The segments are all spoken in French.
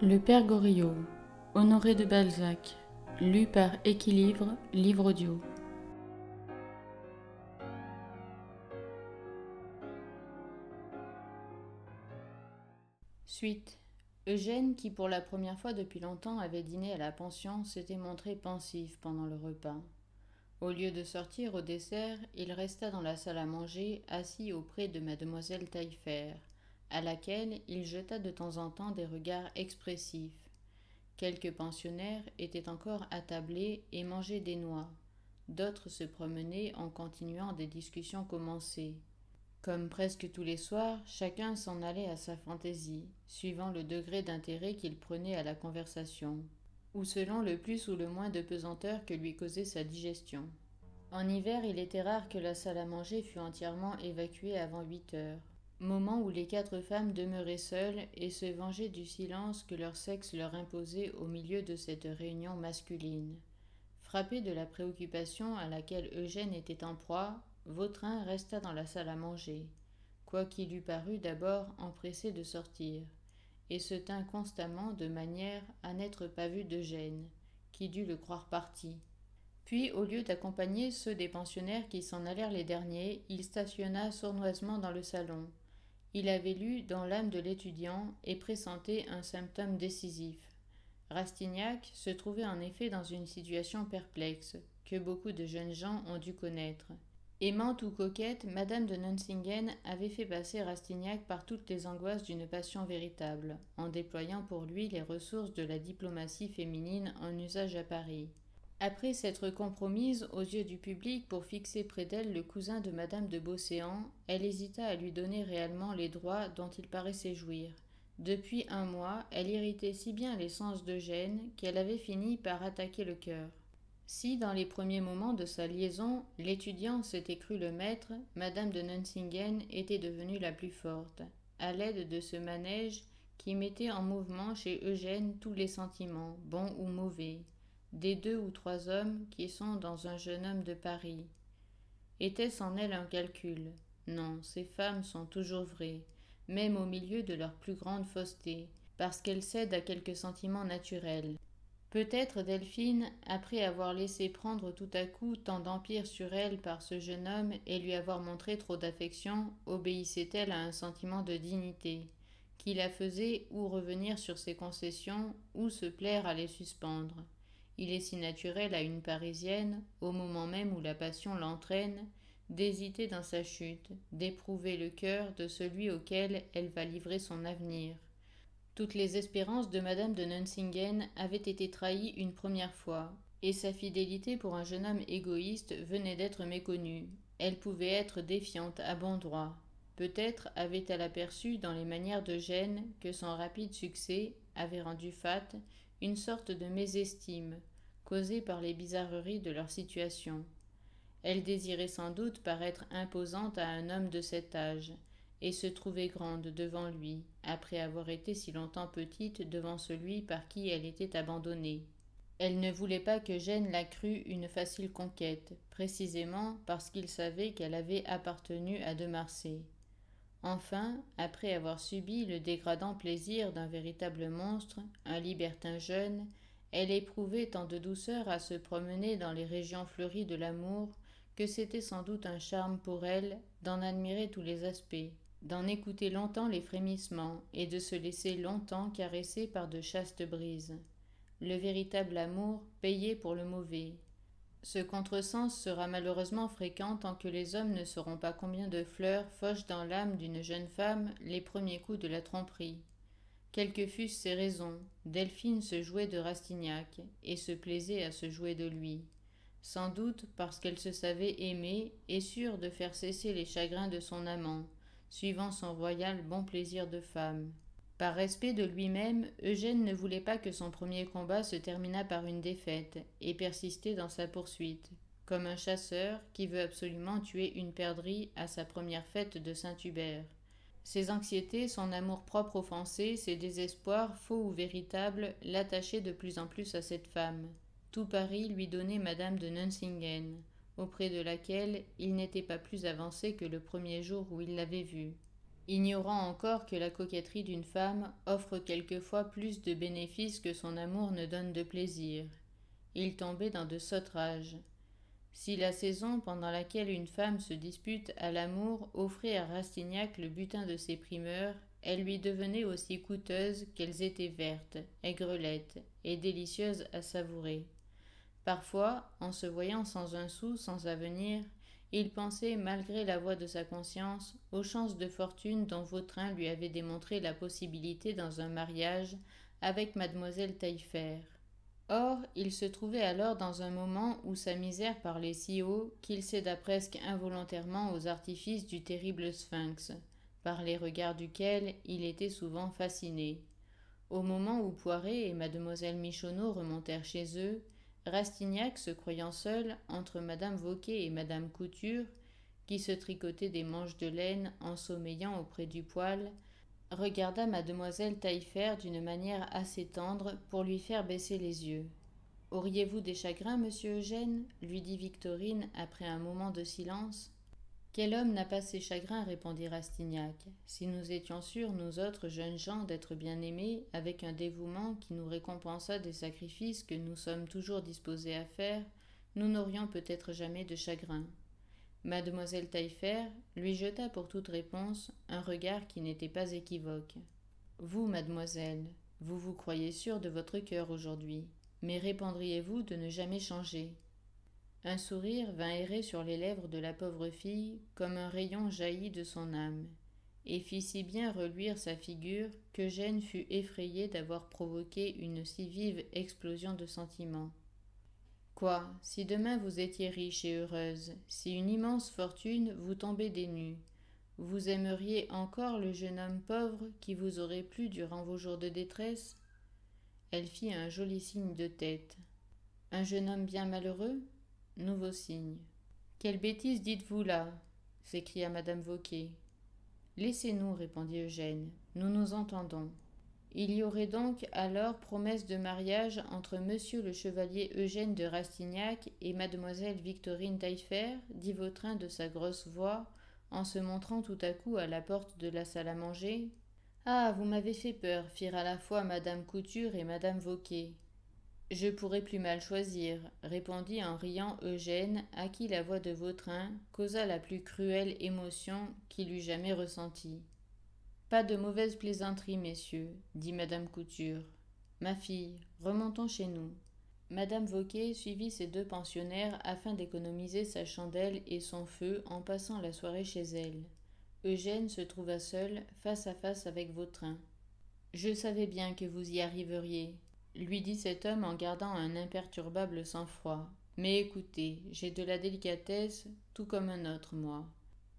Le Père Goriot, Honoré de Balzac, lu par Équilivre, livre audio. Suite. Eugène, qui pour la première fois depuis longtemps avait dîné à la pension, s'était montré pensif pendant le repas. Au lieu de sortir au dessert, il resta dans la salle à manger, assis auprès de mademoiselle Taillefer, à laquelle il jeta de temps en temps des regards expressifs. Quelques pensionnaires étaient encore attablés et mangeaient des noix. D'autres se promenaient en continuant des discussions commencées. Comme presque tous les soirs, chacun s'en allait à sa fantaisie, suivant le degré d'intérêt qu'il prenait à la conversation, ou selon le plus ou le moins de pesanteur que lui causait sa digestion. En hiver, il était rare que la salle à manger fût entièrement évacuée avant 8 heures, moment où les 4 femmes demeuraient seules et se vengeaient du silence que leur sexe leur imposait au milieu de cette réunion masculine. Frappé de la préoccupation à laquelle Eugène était en proie, Vautrin resta dans la salle à manger, quoiqu'il eût paru d'abord empressé de sortir, et se tint constamment de manière à n'être pas vu d'Eugène, qui dut le croire parti. Puis, au lieu d'accompagner ceux des pensionnaires qui s'en allèrent les derniers, il stationna sournoisement dans le salon. Il avait lu dans l'âme de l'étudiant et pressentait un symptôme décisif. Rastignac se trouvait en effet dans une situation perplexe, que beaucoup de jeunes gens ont dû connaître. Aimante ou coquette, Madame de Nuncingen avait fait passer Rastignac par toutes les angoisses d'une passion véritable, en déployant pour lui les ressources de la diplomatie féminine en usage à Paris. Après s'être compromise aux yeux du public pour fixer près d'elle le cousin de Madame de Beauséant, elle hésita à lui donner réellement les droits dont il paraissait jouir. Depuis un mois, elle irritait si bien les sens d'Eugène qu'elle avait fini par attaquer le cœur. Si, dans les premiers moments de sa liaison, l'étudiant s'était cru le maître, Madame de Nuncingen était devenue la plus forte, à l'aide de ce manège qui mettait en mouvement chez Eugène tous les sentiments, bons ou mauvais, des 2 ou 3 hommes qui sont dans un jeune homme de Paris. Était-ce en elle un calcul? Non, ces femmes sont toujours vraies, même au milieu de leur plus grande fausseté, parce qu'elles cèdent à quelques sentiments naturels. Peut-être Delphine, après avoir laissé prendre tout à coup tant d'empire sur elle par ce jeune homme et lui avoir montré trop d'affection, obéissait-elle à un sentiment de dignité, qui la faisait ou revenir sur ses concessions ou se plaire à les suspendre. Il est si naturel à une Parisienne, au moment même où la passion l'entraîne, d'hésiter dans sa chute, d'éprouver le cœur de celui auquel elle va livrer son avenir. Toutes les espérances de Madame de Nuncingen avaient été trahies une première fois, et sa fidélité pour un jeune homme égoïste venait d'être méconnue. Elle pouvait être défiante à bon droit. Peut-être avait-elle aperçu dans les manières d'Eugène que son rapide succès avait rendu fat une sorte de mésestime, causée par les bizarreries de leur situation. Elle désirait sans doute paraître imposante à un homme de cet âge, et se trouvait grande devant lui, après avoir été si longtemps petite devant celui par qui elle était abandonnée. Elle ne voulait pas qu'Eugène la crût une facile conquête, précisément parce qu'il savait qu'elle avait appartenu à De Marsay. Enfin, après avoir subi le dégradant plaisir d'un véritable monstre, un libertin jeune, elle éprouvait tant de douceur à se promener dans les régions fleuries de l'amour que c'était sans doute un charme pour elle d'en admirer tous les aspects, d'en écouter longtemps les frémissements et de se laisser longtemps caresser par de chastes brises. Le véritable amour payé pour le mauvais. Ce contresens sera malheureusement fréquent tant que les hommes ne sauront pas combien de fleurs fauchent dans l'âme d'une jeune femme les premiers coups de la tromperie. Quelles que fussent ses raisons, Delphine se jouait de Rastignac et se plaisait à se jouer de lui. Sans doute parce qu'elle se savait aimée et sûre de faire cesser les chagrins de son amant, suivant son royal bon plaisir de femme. Par respect de lui-même, Eugène ne voulait pas que son premier combat se terminât par une défaite, et persistait dans sa poursuite, comme un chasseur qui veut absolument tuer une perdrix à sa première fête de Saint-Hubert. Ses anxiétés, son amour-propre offensé, ses désespoirs, faux ou véritables, l'attachaient de plus en plus à cette femme. Tout Paris lui donnait Madame de Nuncingen, auprès de laquelle il n'était pas plus avancé que le premier jour où il l'avait vue. ignorant encore que la coquetterie d'une femme offre quelquefois plus de bénéfices que son amour ne donne de plaisir. Il tombait dans de sottes rages. Si la saison pendant laquelle une femme se dispute à l'amour offrait à Rastignac le butin de ses primeurs, elles lui devenaient aussi coûteuses qu'elles étaient vertes, aigrelettes et délicieuses à savourer. Parfois, en se voyant sans un sou, sans avenir, il pensait, malgré la voix de sa conscience, aux chances de fortune dont Vautrin lui avait démontré la possibilité dans un mariage avec mademoiselle Taillefer. Or, il se trouvait alors dans un moment où sa misère parlait si haut qu'il céda presque involontairement aux artifices du terrible sphinx, par les regards duquel il était souvent fasciné. Au moment où Poiret et mademoiselle Michonneau remontèrent chez eux, Rastignac, se croyant seul entre madame Vauquer et madame Couture, qui se tricotaient des manches de laine en sommeillant auprès du poêle, regarda mademoiselle Taillefer d'une manière assez tendre pour lui faire baisser les yeux. Auriez-vous des chagrins, monsieur Eugène lui dit Victorine après un moment de silence. Quel homme n'a pas ses chagrins répondit Rastignac. Si nous étions sûrs, nous autres jeunes gens, d'être bien aimés, avec un dévouement qui nous récompensât des sacrifices que nous sommes toujours disposés à faire, nous n'aurions peut-être jamais de chagrin. Mademoiselle Taillefer lui jeta pour toute réponse un regard qui n'était pas équivoque. Vous, mademoiselle, vous vous croyez sûre de votre cœur aujourd'hui, mais répondriez-vous de ne jamais changer? Un sourire vint errer sur les lèvres de la pauvre fille comme un rayon jailli de son âme, et fit si bien reluire sa figure qu'Eugène fut effrayé d'avoir provoqué une si vive explosion de sentiments. Quoi, si demain vous étiez riche et heureuse, si une immense fortune vous tombait des nues, vous aimeriez encore le jeune homme pauvre qui vous aurait plu durant vos jours de détresse? Elle fit un joli signe de tête. Un jeune homme bien malheureux? Nouveau signe. Quelle bêtise dites-vous là? S'écria madame Vauquer. Laissez-nous, répondit Eugène, nous nous entendons. Il y aurait donc alors promesse de mariage entre monsieur le chevalier Eugène de Rastignac et mademoiselle Victorine Taillefer, dit Vautrin de sa grosse voix, en se montrant tout à coup à la porte de la salle à manger. Ah, vous m'avez fait peur, firent à la fois madame Couture et madame Vauquer. Je pourrais plus mal choisir, répondit en riant Eugène, à qui la voix de Vautrin causa la plus cruelle émotion qu'il eût jamais ressentie. Pas de mauvaises plaisanteries, messieurs, dit madame Couture. Ma fille, remontons chez nous. Madame Vauquer suivit ses deux pensionnaires afin d'économiser sa chandelle et son feu en passant la soirée chez elle. Eugène se trouva seul, face à face avec Vautrin. Je savais bien que vous y arriveriez, lui dit cet homme en gardant un imperturbable sang-froid. Mais écoutez, j'ai de la délicatesse, tout comme un autre, moi.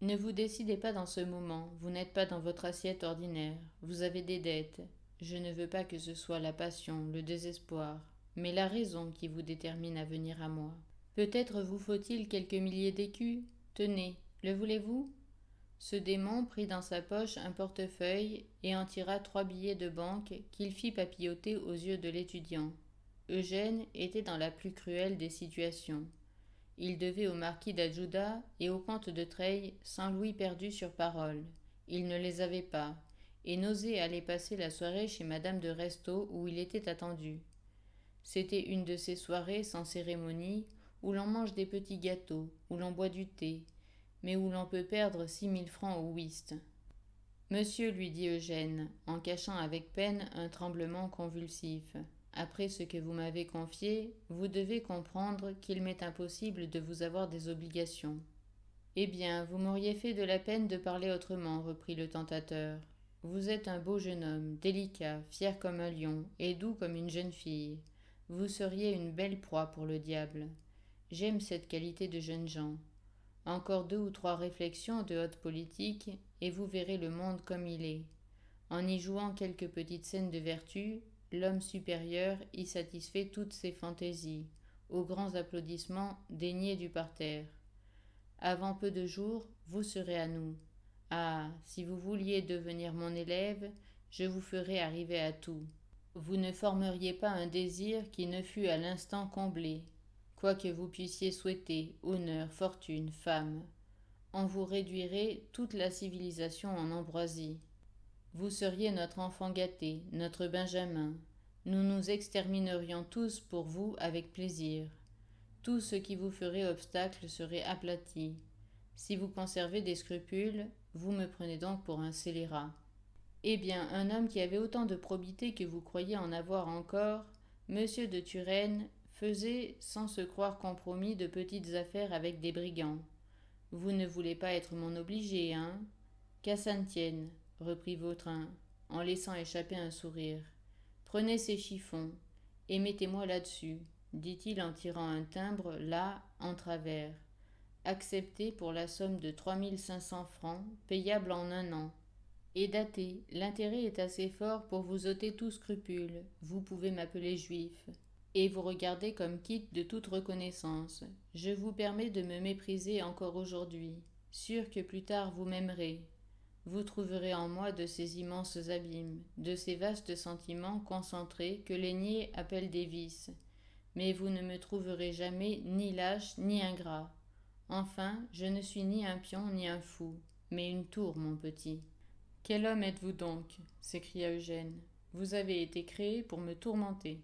Ne vous décidez pas dans ce moment, vous n'êtes pas dans votre assiette ordinaire, vous avez des dettes. Je ne veux pas que ce soit la passion, le désespoir, mais la raison qui vous détermine à venir à moi. Peut-être vous faut-il quelques milliers d'écus? Tenez, le voulez-vous? Ce démon prit dans sa poche un portefeuille et en tira 3 billets de banque qu'il fit papilloter aux yeux de l'étudiant. Eugène était dans la plus cruelle des situations. Il devait au marquis d'Adjuda et au comte de Treilles 100 louis perdus sur parole. Il ne les avait pas, et n'osait aller passer la soirée chez madame de Restaud où il était attendu. C'était une de ces soirées sans cérémonie où l'on mange des petits gâteaux, où l'on boit du thé, mais où l'on peut perdre 6000 francs au whist. Monsieur, lui dit Eugène, en cachant avec peine un tremblement convulsif, après ce que vous m'avez confié, vous devez comprendre qu'il m'est impossible de vous avoir des obligations. Eh bien, vous m'auriez fait de la peine de parler autrement, reprit le tentateur. Vous êtes un beau jeune homme, délicat, fier comme un lion, et doux comme une jeune fille. Vous seriez une belle proie pour le diable. J'aime cette qualité de jeunes gens. Encore 2 ou 3 réflexions de haute politique, et vous verrez le monde comme il est. En y jouant quelques petites scènes de vertu, l'homme supérieur y satisfait toutes ses fantaisies, aux grands applaudissements déniés du parterre. Avant peu de jours, vous serez à nous. Ah, si vous vouliez devenir mon élève, je vous ferais arriver à tout. Vous ne formeriez pas un désir qui ne fût à l'instant comblé, quoi que vous puissiez souhaiter, honneur, fortune, femme. on vous réduirait toute la civilisation en ambroisie. Vous seriez notre enfant gâté, notre Benjamin. Nous nous exterminerions tous pour vous avec plaisir. Tout ce qui vous ferait obstacle serait aplati. Si vous conservez des scrupules, vous me prenez donc pour un scélérat. Eh bien, un homme qui avait autant de probité que vous croyez en avoir encore, Monsieur de Turenne, faisait, sans se croire compromis, de petites affaires avec des brigands. Vous ne voulez pas être mon obligé, hein? Qu'à ça ne tienne, reprit Vautrin, en laissant échapper un sourire. Prenez ces chiffons, et mettez-moi là-dessus, dit-il en tirant un timbre là, en travers. Accepté pour la somme de 3500 francs, payable en un an. Et daté, l'intérêt est assez fort pour vous ôter tout scrupule, vous pouvez m'appeler juif, et vous regarder comme quitte de toute reconnaissance. Je vous permets de me mépriser encore aujourd'hui, sûr que plus tard vous m'aimerez. Vous trouverez en moi de ces immenses abîmes, de ces vastes sentiments concentrés que les niais appellent des vices, mais vous ne me trouverez jamais ni lâche ni ingrat. Enfin, je ne suis ni un pion ni un fou, mais une tour, mon petit. Quel homme êtes-vous donc? S'écria Eugène. Vous avez été créé pour me tourmenter.